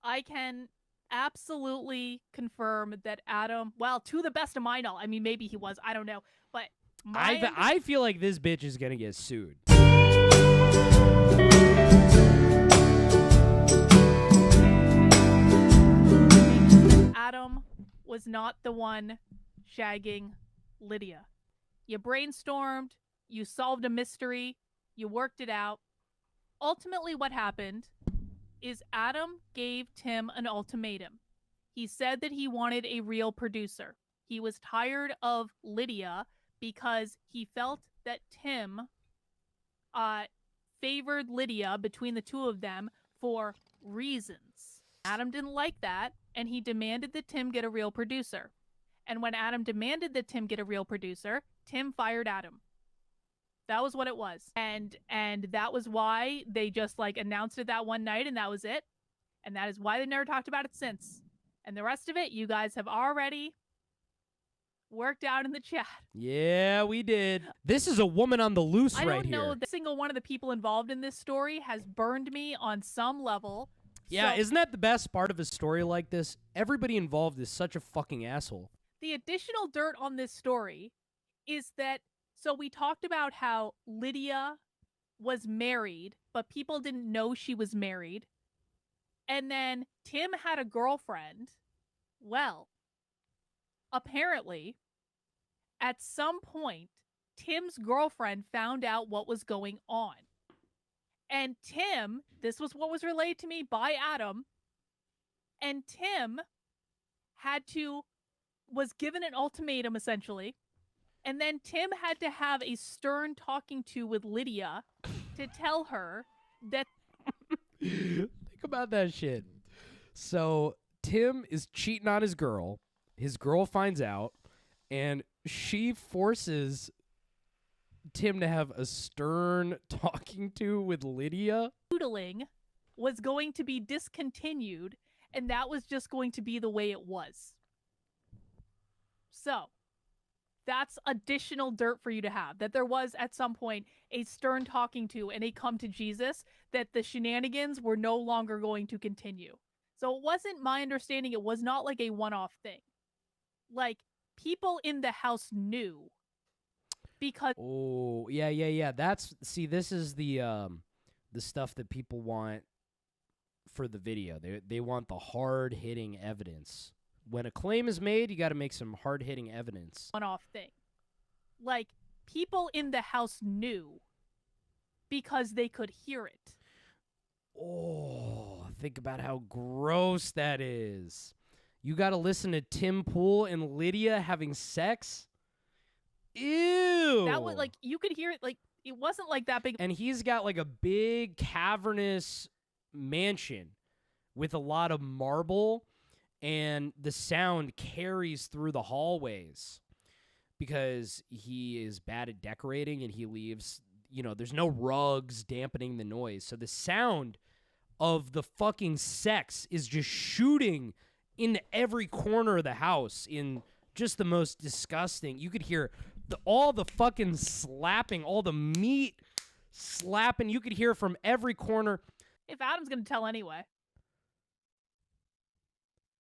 I can absolutely confirm that Adam, well, to the best of my knowledge, I mean, maybe he was, I don't know, but I feel like this bitch is gonna get sued. Adam was not the one shagging Lydia. You brainstormed, you solved a mystery, you worked it out. Ultimately, what happened is Adam gave Tim an ultimatum. He said that he wanted a real producer. He was tired of Lydia because he felt that Tim favored Lydia between the two of them for reasons. Adam didn't like that, and he demanded that Tim get a real producer. And when Adam demanded that Tim get a real producer, Tim fired Adam. That was what it was. And that was why they just like announced it that one night, and that was it. And that is why they never talked about it since. And the rest of it, you guys have already worked out in the chat. Yeah, we did. This is a woman on the loose I right don't know here. that single one of the people involved in this story has burned me on some level. Yeah, So isn't that the best part of a story like this? Everybody involved is such a fucking asshole. the additional dirt on this story is that, so we talked about how Lydia was married, but people didn't know she was married. And then Tim had a girlfriend. Well, apparently, at some point, Tim's girlfriend found out what was going on. And Tim, this was what was relayed to me by Adam, and Tim was given an ultimatum essentially. And then Tim had to have a stern talking to with Lydia to tell her that Think about that shit. So Tim is cheating on his girl. His girl finds out, and she forces Tim to have a stern talking to with Lydia. doodling was going to be discontinued, and that was just going to be the way it was. So that's additional dirt for you to have, that there was at some point a stern talking to and a come to Jesus, that the shenanigans were no longer going to continue. So it wasn't, my understanding, it was not like a one-off thing. Like, people in the house knew because Oh, yeah. This is the stuff that people want for the video. They want the hard-hitting evidence. When a claim is made, you got to make some hard-hitting evidence. one-off thing. Like, people in the house knew because they could hear it. Oh, think about how gross that is. You got to listen to Tim Pool and Lydia having sex? Ew. That was like, you could hear it, like, it wasn't like that big. And he's got like a big cavernous mansion with a lot of marble, and the sound carries through the hallways because he is bad at decorating, and he leaves, there's no rugs dampening the noise. So the sound of the fucking sex is just shooting into every corner of the house in just the most disgusting. You could hear all the fucking slapping, all the meat slapping. You could hear from every corner. If Adam's gonna tell anyway,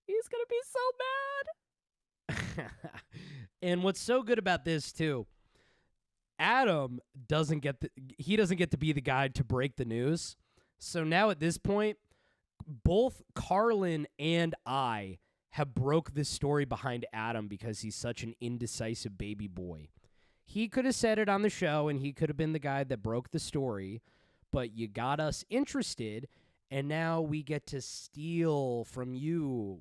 he's gonna be so mad. And what's so good about this too, Adam doesn't get to be the guy to break the news. So now at this point, both Carlin and I have broke this story behind Adam because he's such an indecisive baby boy. He could have said it on the show, and he could have been the guy that broke the story, but you got us interested, and now we get to steal from you.